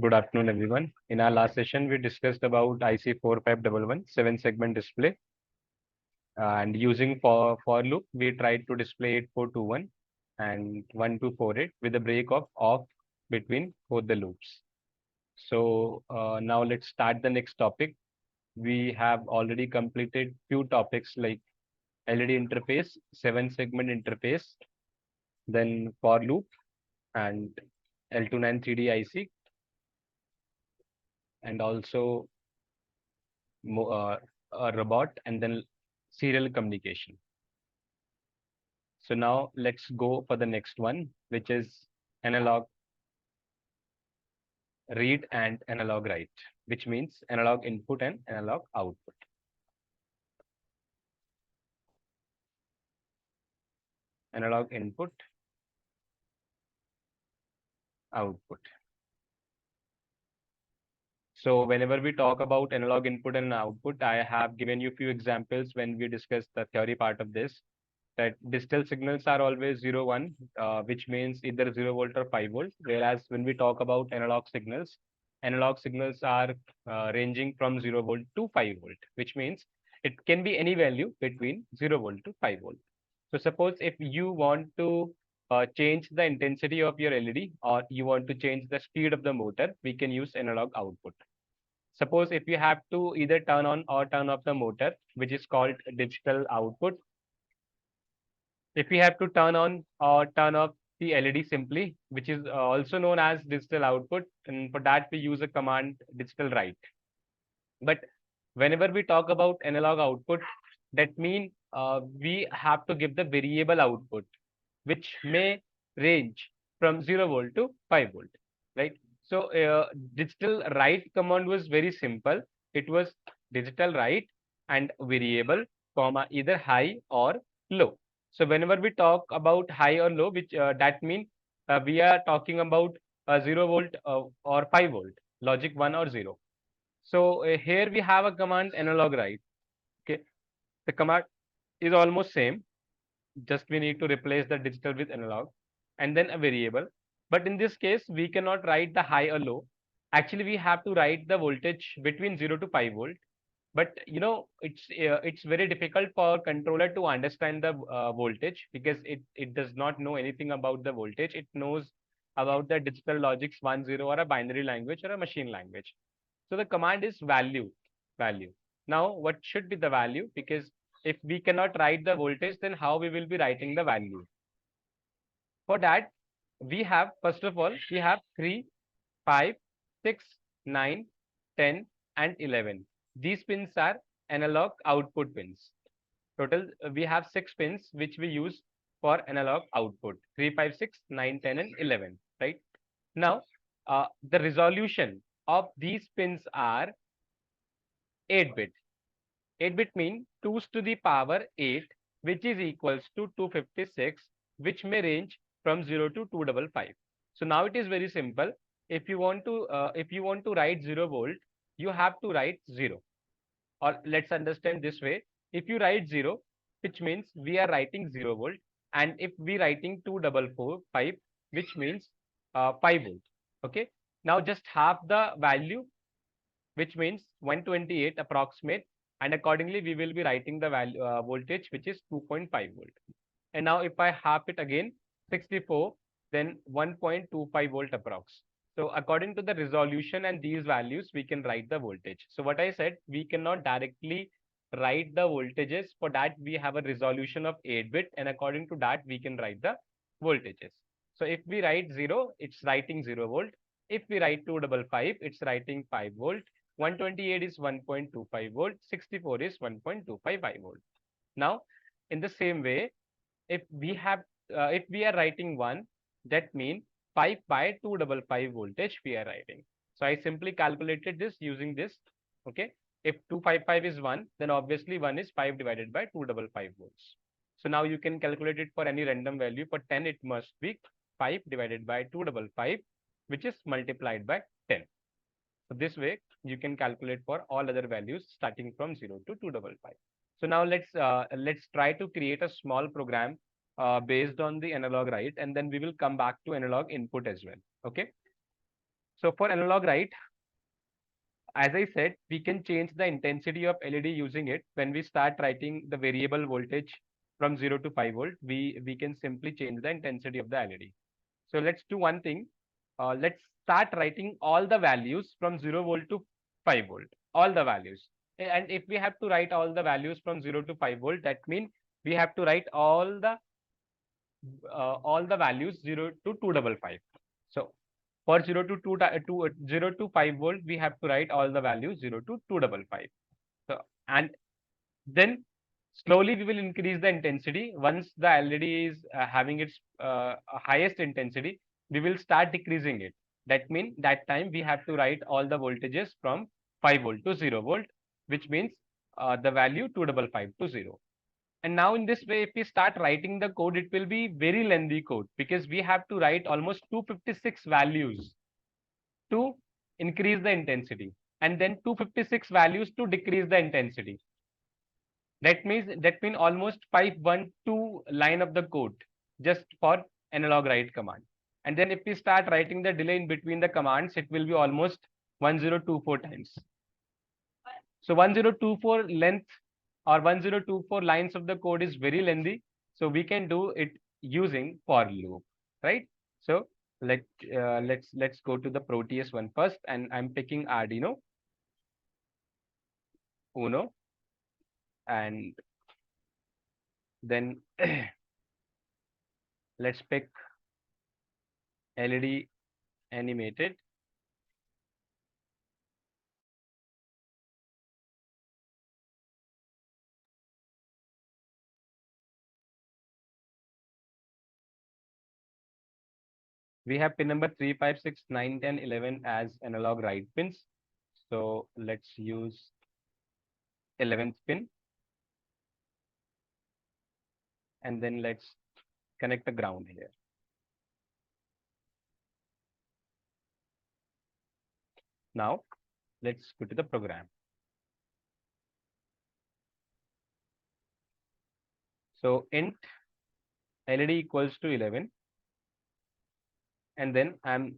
Good afternoon, everyone. In our last session, we discussed about IC 4511 7-segment display, and using for loop, we tried to display 8421 and 1248 with a break of off between both the loops. So now let's start the next topic. We have already completed few topics like LED interface, 7-segment interface, then for loop and L29 3D IC, and also a robot, and then serial communication. So now let's go for the next one, which is analog read and analog write, which means analog input and analog output. Analog input, output. So whenever we talk about analog input and output, I have given you a few examples when we discussed the theory part of this, that digital signals are always 0, 1, which means either 0 volt or 5 volt. Whereas when we talk about analog signals are ranging from 0 volt to 5 volt, which means it can be any value between 0 volt to 5 volt. So suppose if you want to change the intensity of your LED, or you want to change the speed of the motor, we can use analog output. Suppose if you have to either turn on or turn off the motor, which is called digital output. If we have to turn on or turn off the LED simply, which is also known as digital output, and for that we use a command digital write. But whenever we talk about analog output, that means we have to give the variable output, which may range from 0 volt to 5 volt, right? So digital write command was very simple. It was digital write and variable, comma, either high or low. So whenever we talk about high or low, which that means we are talking about 0 volt or 5 volt, logic 1 or 0. So here we have a command analog write. Okay, the command is almost same. Just we need to replace the digital with analog, and then a variable. But in this case, we cannot write the high or low. Actually, we have to write the voltage between 0 to 5 volt. But it's very difficult for controller to understand the voltage, because it does not know anything about the voltage. It knows about the digital logics 1 0, or a binary language, or a machine language. So the command is value. Now what should be the value? Because if we cannot write the voltage, then how we will be writing the value? For that, we have, first of all, we have 3, 5, 6, 9, 10, and 11. These pins are analog output pins. Total, we have 6 pins which we use for analog output: 3, 5, 6, 9, 10, and 11, right? Now, the resolution of these pins are 8-bit. 8-bit mean 2's to the power 8, which is equals to 256, which may range from 0 to 255. So now it is very simple. If you want to write 0 volt, you have to write 0. Or let's understand this way. If you write 0, which means we are writing 0 volt, and if we writing 2445, which means 5 volt. Okay. Now just half the value, which means 128 approximate, and accordingly we will be writing the value voltage, which is 2.5 volt. And now if I half it again, 64, then 1.25 volt approx. So according to the resolution and these values, we can write the voltage. So what I said, we cannot directly write the voltages. For that, we have a resolution of 8-bit, and according to that, we can write the voltages. So if we write 0, it's writing 0 volt. If we write 255, it's writing 5 volt. 128 is 1.25 volt. 64 is 1.255 volt. Now, in the same way, if we are writing 1, that means 5 by 255 voltage we are writing. So I simply calculated this using this. Okay, if 255 is 1, then obviously 1 is 5 divided by 255 volts. So now you can calculate it for any random value. For 10, it must be 5 divided by 255, which is multiplied by 10. So this way you can calculate for all other values starting from 0 to 255. So now let's try to create a small program based on the analog write, and then we will come back to analog input as well. Okay. So for analog, right, as I said, we can change the intensity of LED using it. When we start writing the variable voltage from 0 to 5 volt, we can simply change the intensity of the LED. So let's do one thing. Let's start writing all the values from 0 volt to 5 volt, all the values. And if we have to write all the values from 0 to 5 volt, that means we have to write all the values 0 to 255. So for 0 to 0 to 5 volt, we have to write all the values 0 to 255. So, and then slowly we will increase the intensity. Once the LED is having its highest intensity, we will start decreasing it. That means that time we have to write all the voltages from 5 volt to 0 volt, which means the value 255 to 0. And now in this way, if we start writing the code, it will be very lengthy code because we have to write almost 256 values to increase the intensity and then 256 values to decrease the intensity. That means almost 512 line of the code just for analog write command. And then if we start writing the delay in between the commands, it will be almost 1024 times. So 1024 length or 1024 lines of the code is very lengthy. So we can do it using for loop, right? So let's go to the Proteus one first, and I'm picking Arduino Uno, and then let's pick LED animated. We have pin number 3, 5, 6, 9, 10, 11 as analog write pins. So let's use 11th pin, and then let's connect the ground here. Now let's go to the program. So int LED equals to 11, and then I'm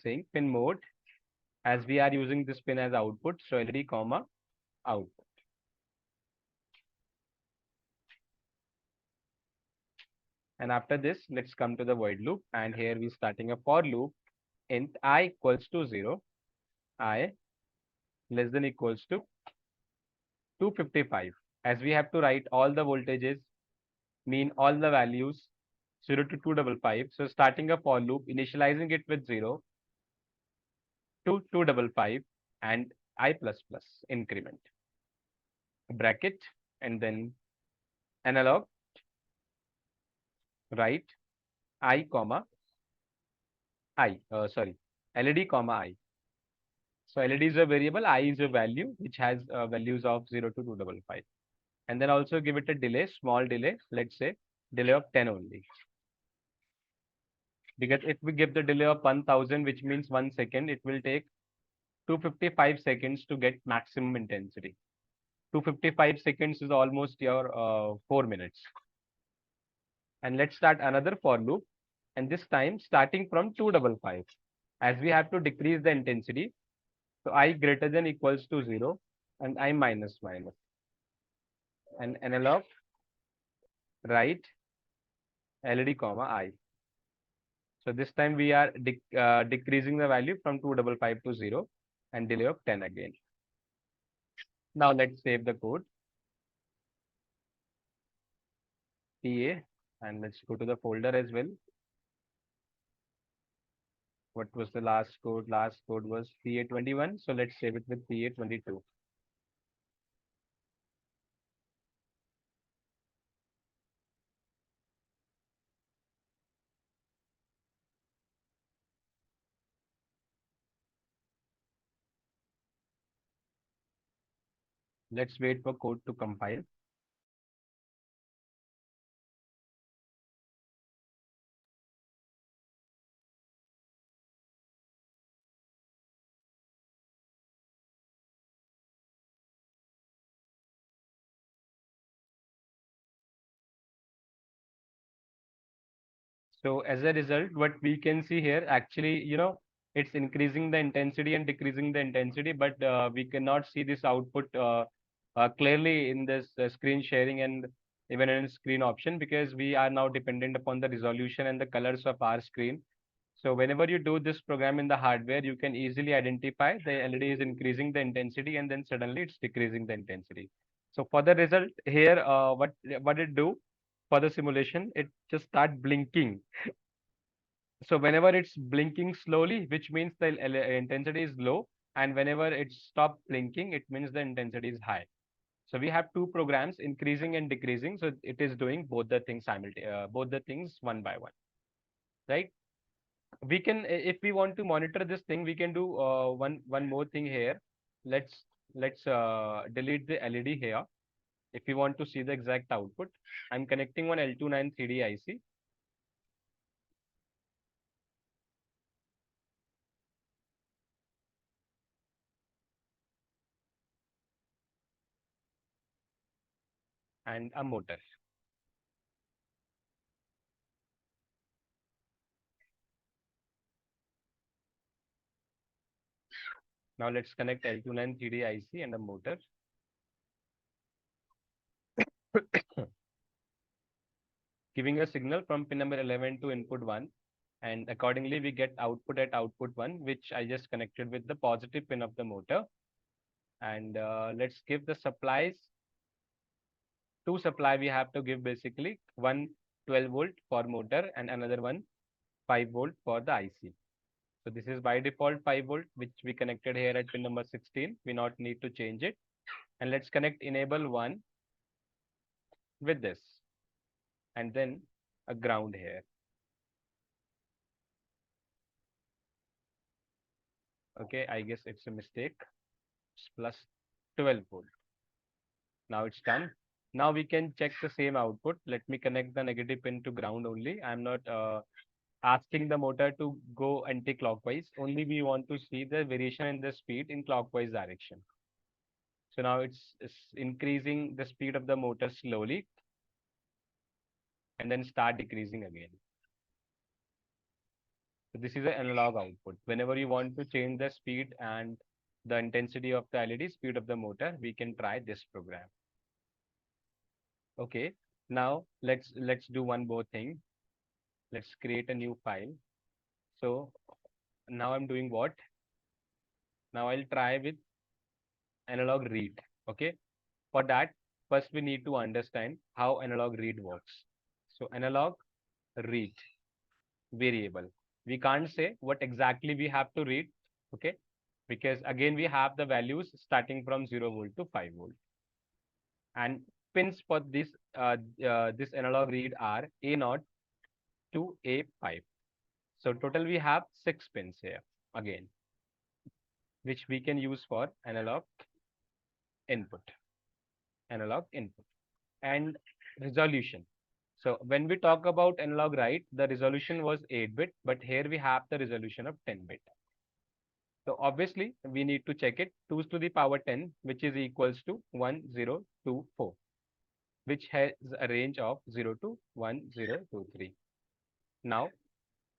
saying pin mode, as we are using this pin as output, so LED comma out. And after this, let's come to the void loop, and here we're starting a for loop. Int I equals to 0, I less than equals to 255, as we have to write all the voltages, mean all the values 0 to 255. So starting a for loop, initializing it with 0 to 255 and I plus plus increment bracket, and then analog write I comma I, sorry, LED comma I. So LED is a variable, I is a value which has values of 0 to 255. And then also give it a delay, small delay, let's say delay of 10 only. Because if we give the delay of 1000, which means 1 second, it will take 255 seconds to get maximum intensity. 255 seconds is almost your 4 minutes. And let's start another for loop. And this time starting from 255, as we have to decrease the intensity. So I greater than equals to 0 and I minus minus. And analog write LED comma I. So this time we are decreasing the value from 255 to 0 and delay of 10 again. Now let's save the code. TA, and let's go to the folder as well. What was the last code? Last code was PA21. So let's save it with PA22. Let's wait for code to compile. So as a result, what we can see here, actually, it's increasing the intensity and decreasing the intensity, but we cannot see this output clearly in this screen sharing and even in screen option, because we are now dependent upon the resolution and the colors of our screen. So whenever you do this program in the hardware, you can easily identify the LED is increasing the intensity and then suddenly it's decreasing the intensity. So for the result here, what it do for the simulation, it just start blinking. So whenever it's blinking slowly, which means the intensity is low, and whenever it stops blinking, it means the intensity is high. So we have two programs, increasing and decreasing. So it is doing both the things both the things one by one, right? We can, if we want to monitor this thing, we can do one more thing here. Let's delete the LED here. If you want to see the exact output, I'm connecting one L29 3D IC. And a motor. Now let's connect L29 3D IC and a motor. Giving a signal from pin number 11 to input 1, and accordingly we get output at output 1, which I just connected with the positive pin of the motor. And let's give the supplies. Two supply we have to give, basically one 12-volt for motor and another one 5-volt for the IC. So this is by default 5-volt, which we connected here at pin number 16. We not need to change it. And let's connect enable 1 with this, and then a ground here. Okay, I guess it's a mistake. It's plus 12-volt. Now it's done. Now we can check the same output. Let me connect the negative pin to ground only. I'm not asking the motor to go anti-clockwise. Only we want to see the variation in the speed in clockwise direction. So now it's increasing the speed of the motor slowly and then start decreasing again. So this is an analog output. Whenever you want to change the speed and the intensity of the LED, speed of the motor, we can try this program. Okay, now let's do one more thing. Let's create a new file. So now I'm doing what? Now I'll try with analog read. Okay, for that, first we need to understand how analog read works. So analog read variable. We can't say what exactly we have to read. Okay, because again we have the values starting from 0 volt to 5-volt, and pins for this analog read are A0 to A5. So total we have 6 pins here again, which we can use for input, analog input, and resolution. So when we talk about analog write, the resolution was 8-bit, but here we have the resolution of 10-bit. So obviously we need to check it. 2 to the power 10, which is equals to 1024, which has a range of 0 to 1023. Now,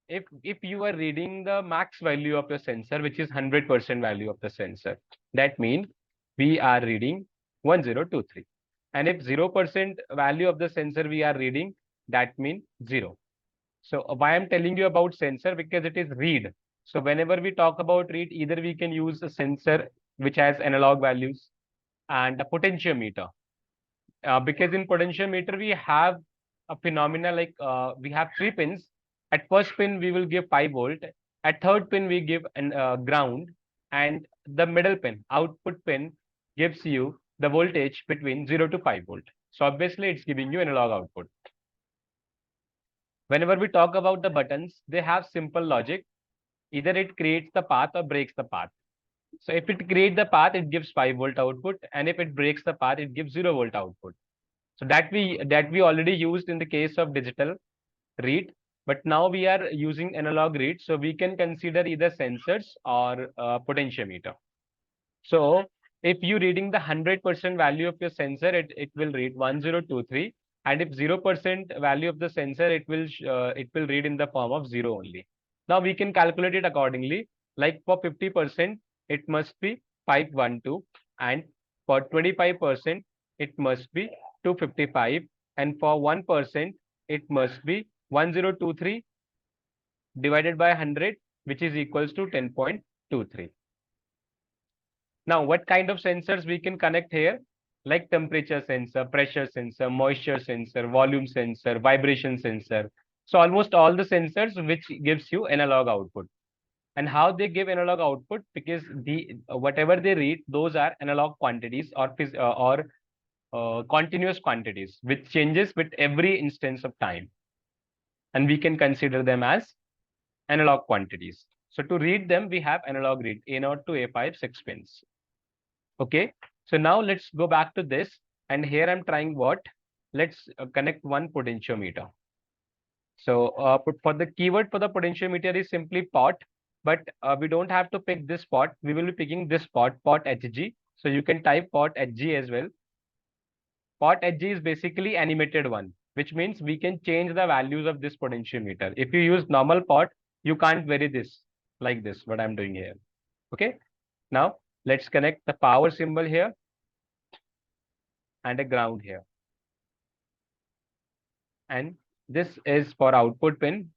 if you are reading the max value of your sensor, which is 100% value of the sensor, that means we are reading 1023. And if 0% value of the sensor we are reading, that means 0. So why I'm telling you about sensor? Because it is read. So whenever we talk about read, either we can use a sensor which has analog values and a potentiometer. Because in potentiometer we have a phenomena like we have 3 pins. At first pin we will give 5-volt. At third pin we give an ground, and the middle pin, output pin, gives you the voltage between 0 to 5-volt. So obviously it's giving you analog output. Whenever we talk about the buttons, they have simple logic. Either it creates the path or breaks the path. So if it creates the path, it gives 5-volt output, and if it breaks the path, it gives 0-volt output. So that we already used in the case of digital read, but now we are using analog read, so we can consider either sensors or potentiometer. So if you reading the 100% value of your sensor, it will read 1023, and if 0% value of the sensor, it will read in the form of 0 only. Now we can calculate it accordingly. Like for 50%, it must be 512, and for 25%, it must be 255, and for 1%, it must be 1023 divided by 100, which is equals to 10.23. Now, what kind of sensors we can connect here? Like temperature sensor, pressure sensor, moisture sensor, volume sensor, vibration sensor. So almost all the sensors which gives you analog output. And how they give analog output? Because whatever they read, those are analog quantities or continuous quantities, which changes with every instance of time. And we can consider them as analog quantities. So to read them, we have analog read A0 to A5 6 pins. Okay, so now let's go back to this. And here I'm trying what? Let's connect one potentiometer. So for the keyword for the potentiometer is simply pot, but we don't have to pick this pot. We will be picking this pot HG. So you can type pot HG as well. Pot HG is basically animated one, which means we can change the values of this potentiometer. If you use normal pot, you can't vary this like this, what I'm doing here. Okay, now let's connect the power symbol here and a ground here. And this is for output pin.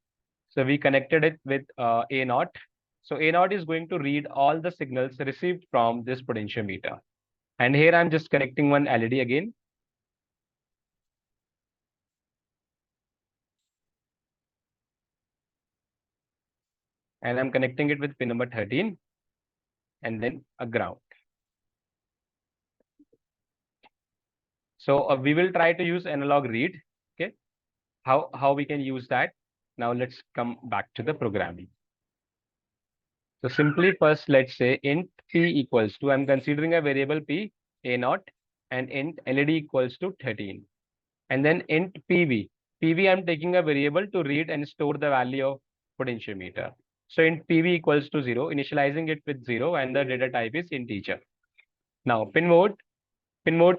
So we connected it with A0. So A0 is going to read all the signals received from this potentiometer. And here I'm just connecting one LED again. And I'm connecting it with pin number 13 and then a ground. So we will try to use analog read. Okay, how we can use that? Now let's come back to the programming. So simply first, let's say int p equals to, I'm considering a variable p, A0, and int LED equals to 13. And then int PV. PV, I'm taking a variable to read and store the value of potentiometer. So int PV equals to 0, initializing it with 0, and the data type is integer. Now pin mode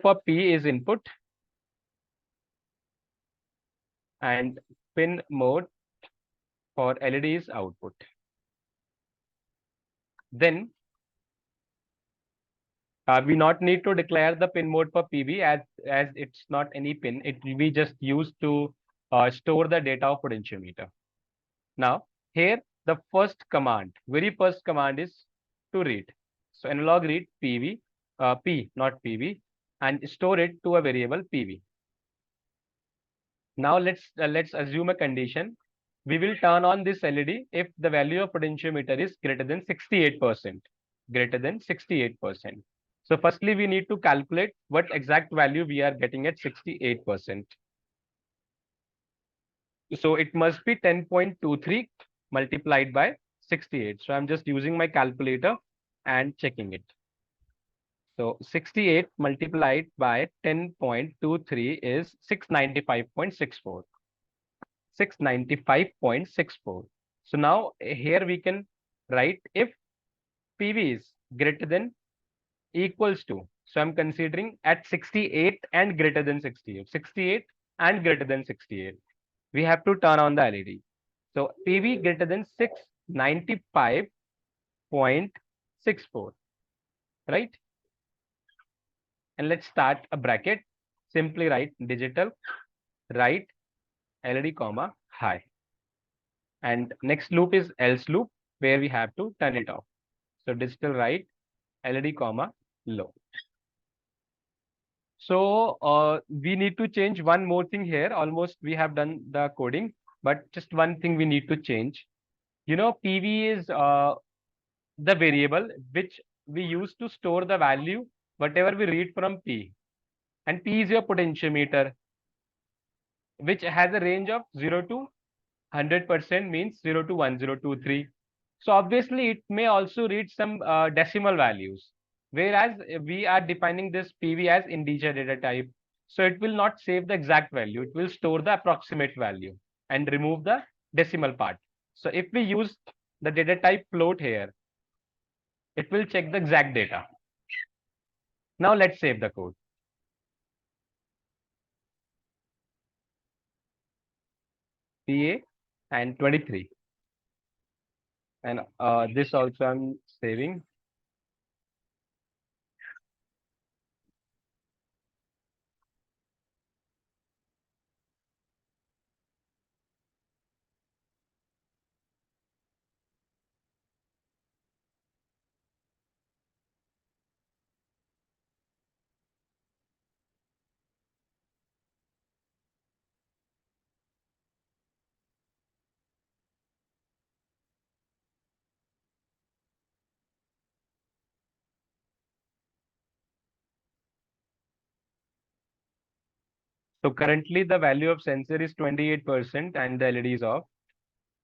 for P is input, and pin mode for LED is output. Then we not need to declare the pin mode for PV as it's not any pin. It will be just used to store the data of potentiometer. Now here the very first command is to read. So analog read PV, P not PV, and store it to a variable PV. Now let's assume a condition. We will turn on this LED if the value of potentiometer is greater than 68%. Greater than 68%. So firstly, we need to calculate what exact value we are getting at 68%. So it must be 10.23 multiplied by 68. So I'm just using my calculator and checking it. So 68 multiplied by 10.23 is 695.64. 695.64. So now here we can write if PV is greater than equals to. So I'm considering at 68 and greater than 68. 68 and greater than 68. We have to turn on the LED. So PV greater than 695.64, right? And let's start a bracket. Simply write digital, write LED comma high. And next loop is else loop, where we have to turn it off. So digital write LED comma low. So we need to change one more thing here. Almost we have done the coding, but just one thing we need to change. You know, PV is the variable which we use to store the value, whatever we read from P. And P is your potentiometer, which has a range of 0 to 100%, means 0 to 1023. So obviously it may also read some decimal values, whereas we are defining this PV as integer data type. So it will not save the exact value. It will store the approximate value and remove the decimal part. So if we use the data type float here, it will check the exact data. Now let's save the code. PA and 23. And this also I'm saving. So currently the value of sensor is 28% and the LED is off.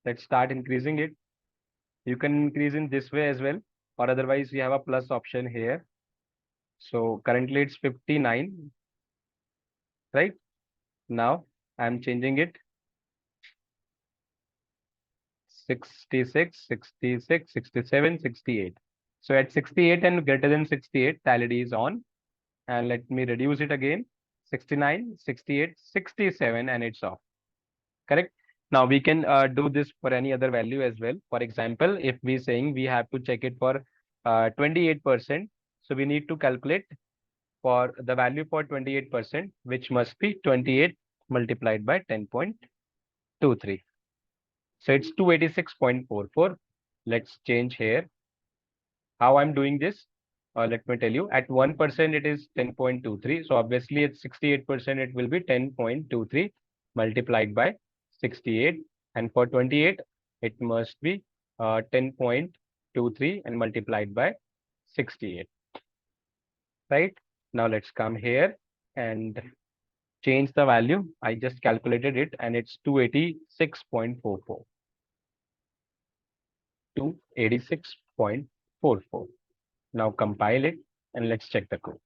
Let's start increasing it. You can increase in this way as well, or otherwise you have a plus option here. So currently it's 59, right? Now I'm changing it 66, 66, 67, 68. So at 68 and greater than 68, the LED is on. And let me reduce it again. 69, 68, 67, and it's off. Correct? Now we can do this for any other value as well. For example, if we saying we have to check it for 28%, so we need to calculate for the value for 28%, which must be 28 multiplied by 10.23. So it's 286.44. Let's change here. How I'm doing this? Let me tell you. At 1% it is 10.23. So obviously at 68% it will be 10.23 multiplied by 68. And for 28 it must be 10.23 and multiplied by 68. Right? Now let's come here and change the value. I just calculated it and it's 286.44. 286.44. Now compile it and let's check the code.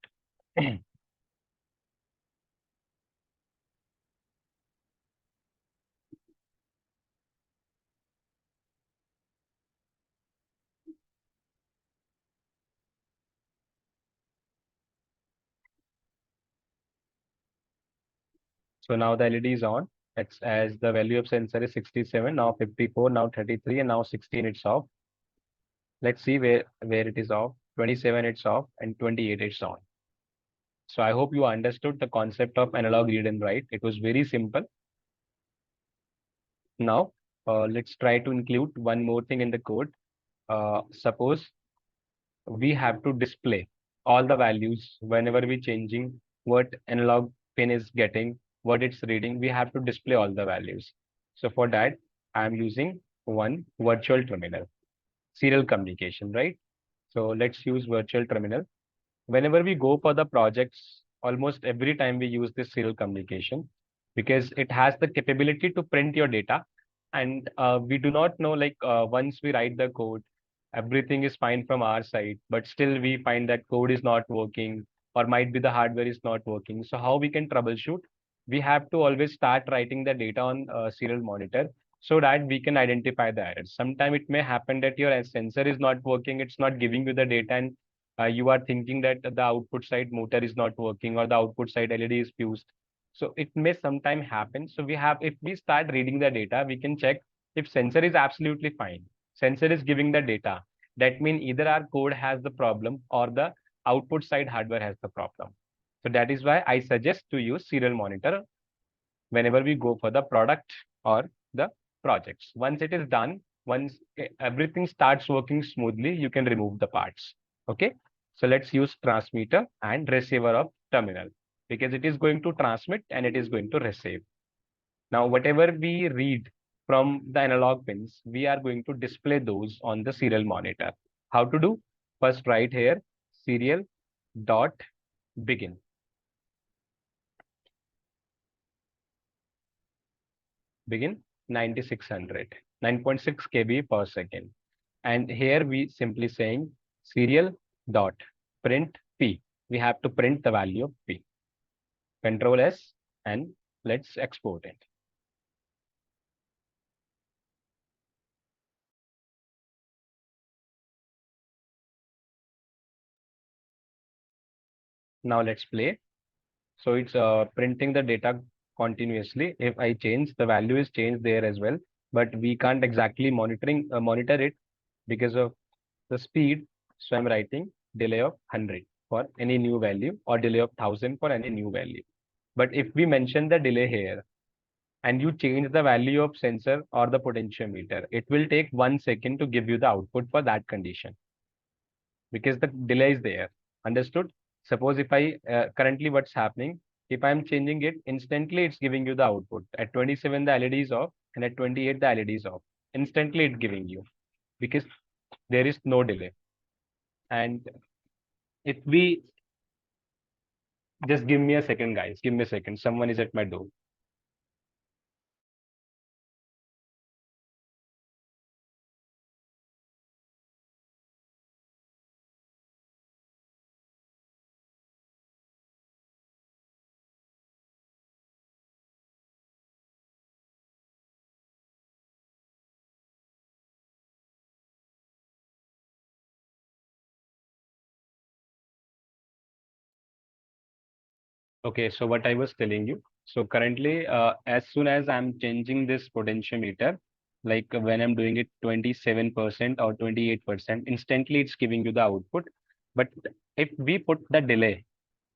So now the LED is on. It's as the value of sensor is 67, now 54, now 33, and now 16 it's off. Let's see where it is off. 27 it's off and 28 it's on. So I hope you understood the concept of analog read and write. It was very simple. Now let's try to include one more thing in the code. Suppose we have to display all the values whenever we changing what analog pin is getting, what it's reading, we have to display all the values. So for that, I'm using one virtual terminal, serial communication, right? So let's use virtual terminal. Whenever we go for the projects, almost every time we use this serial communication because it has the capability to print your data. And we do not know, like once we write the code, everything is fine from our side, but still we find that code is not working or might be the hardware is not working. So how we can troubleshoot? We have to always start writing the data on a serial monitor so that we can identify the errors. Sometimes it may happen that your sensor is not working, it's not giving you the data, and you are thinking that the output side motor is not working or the output side LED is fused. So it may sometime happen. So we have, if we start reading the data, we can check if sensor is absolutely fine. Sensor is giving the data. That means either our code has the problem or the output side hardware has the problem. So that is why I suggest to use serial monitor whenever we go for the product or the projects. Once it is done, once everything starts working smoothly, you can remove the parts. Okay. So let's use transmitter and receiver of terminal because it is going to transmit and it is going to receive. Now, whatever we read from the analog pins, we are going to display those on the serial monitor. How to do? First, write here serial dot begin. Begin 9600, 9.6 kb per second. And here we simply saying serial dot print P. We have to print the value of P. Control S and let's export it. Now let's play. So it's printing the data continuously. If I change, the value is changed there as well, but we can't exactly monitor it because of the speed. So I'm writing delay of 100 for any new value or delay of 1000 for any new value. But if we mention the delay here and you change the value of sensor or the potentiometer, it will take 1 second to give you the output for that condition because the delay is there. Understood? Suppose if I currently what's happening, if I'm changing it, instantly it's giving you the output. At 27, the LED is off, and at 28, the LED is off. Instantly it's giving you because there is no delay. And if we just give me a second, guys, give me a second. Someone is at my door. Okay, so what I was telling you. So currently, as soon as I'm changing this potentiometer, like when I'm doing it 27% or 28%, instantly it's giving you the output. But if we put the delay,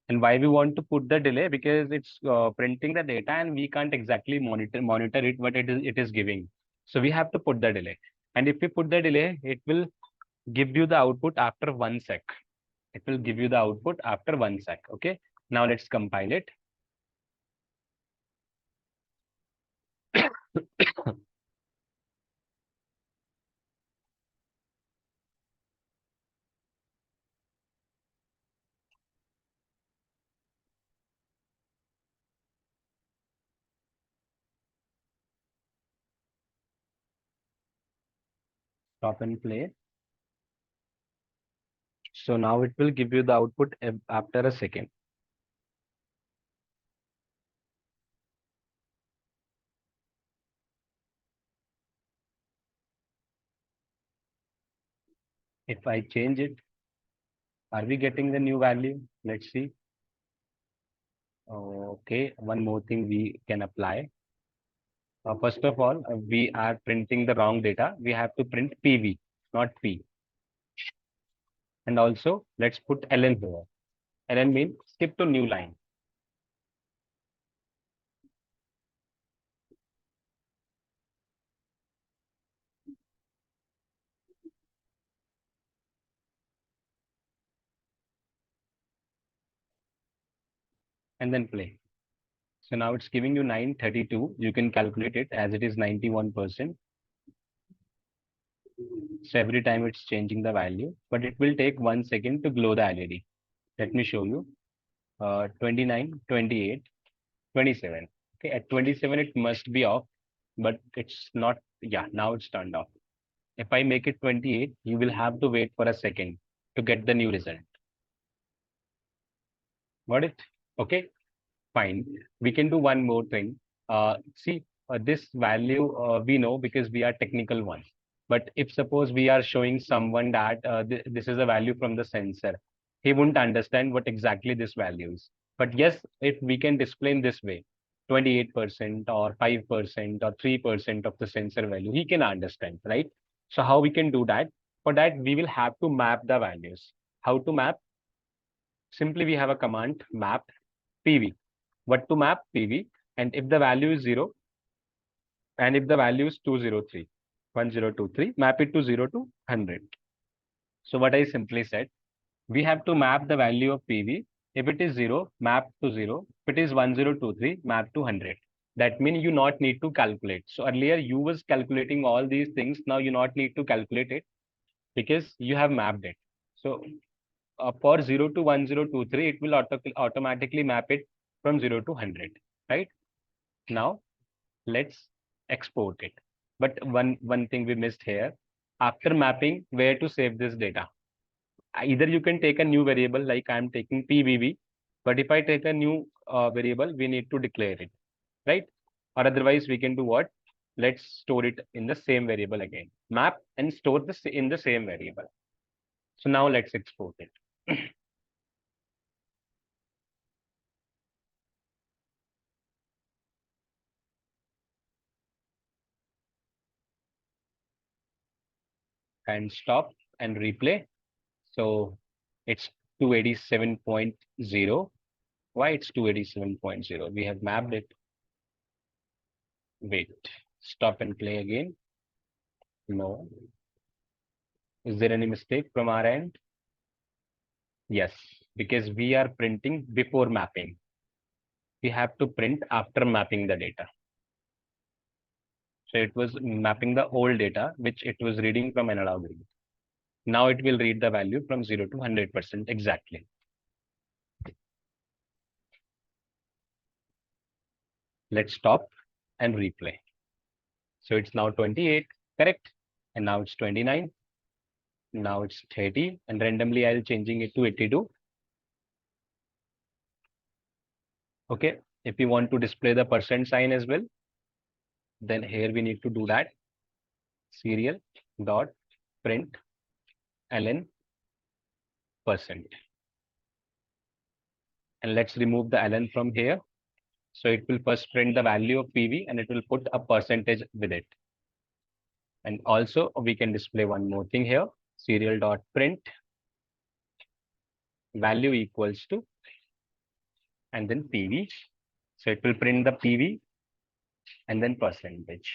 and why we want to put the delay? Because it's printing the data and we can't exactly monitor it what it is giving. So we have to put the delay. And if we put the delay, it will give you the output after 1 sec. It will give you the output after 1 sec. Okay. Now let's compile it. Stop and play. So now it will give you the output after a second. If I change it, are we getting the new value? Let's see. Okay, one more thing we can apply. First of all, we are printing the wrong data. We have to print PV, not P. And also, let's put ln here. ln means skip to new line. And then play. So now it's giving you 932. You can calculate it as it is 91%. So every time it's changing the value, but it will take 1 second to glow the LED. Let me show you. 29, 28, 27. Okay, at 27 it must be off, but it's not. Yeah, now it's turned off. If I make it 28, you will have to wait for a second to get the new result. Got it? Okay, fine. We can do one more thing. See, this value we know because we are technical ones. But if suppose we are showing someone that this is a value from the sensor, he wouldn't understand what exactly this value is. But yes, if we can display in this way, 28% or 5% or 3% of the sensor value, he can understand, right? So how we can do that? For that, we will have to map the values. How to map? Simply we have a command map PV. What to map? PV. And if the value is 0, and if the value is 203, 1023, map it to 0 to 100. So what I simply said, we have to map the value of PV. If it is 0, map to 0. If it is 1023, map to 100. That means you not need to calculate. So earlier you was calculating all these things. Now you not need to calculate it because you have mapped it. So for 0 to 1023, it will automatically map it from 0 to 100, right? Now let's export it. But one thing we missed here, after mapping, where to save this data? Either you can take a new variable like I'm taking PVV, but if I take a new variable, we need to declare it, right? Or otherwise we can do what? Let's store it in the same variable again. Map and store this in the same variable. So now let's export it. and stop and replay. So it's 287.0. Why it's 287.0? We have mapped it. Wait, stop and play again. No. Is there any mistake from our end? Yes, because we are printing before mapping. We have to print after mapping the data. So it was mapping the old data, which it was reading from analog read. Now it will read the value from 0 to 100% exactly. Let's stop and replay. So it's now 28, correct? And now it's 29. Now it's 30. And randomly I'll changing it to 82. Okay. If you want to display the percent sign as well, then here we need to do that. Serial dot print ln percent. And let's remove the ln from here. So it will first print the value of PV and it will put a percentage with it. And also we can display one more thing here, serial dot print value equals to and then PV. So it will print the PV and then percentage.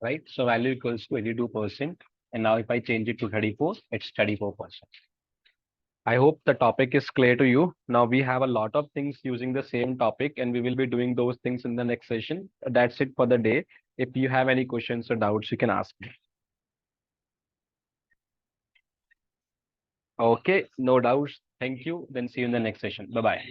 Right? So value equals to 82%. And now if I change it to 34, it's 34%. I hope the topic is clear to you. Now we have a lot of things using the same topic and we will be doing those things in the next session. That's it for the day. If you have any questions or doubts, you can ask me. Okay, no doubts. Thank you. Then see you in the next session. Bye-bye.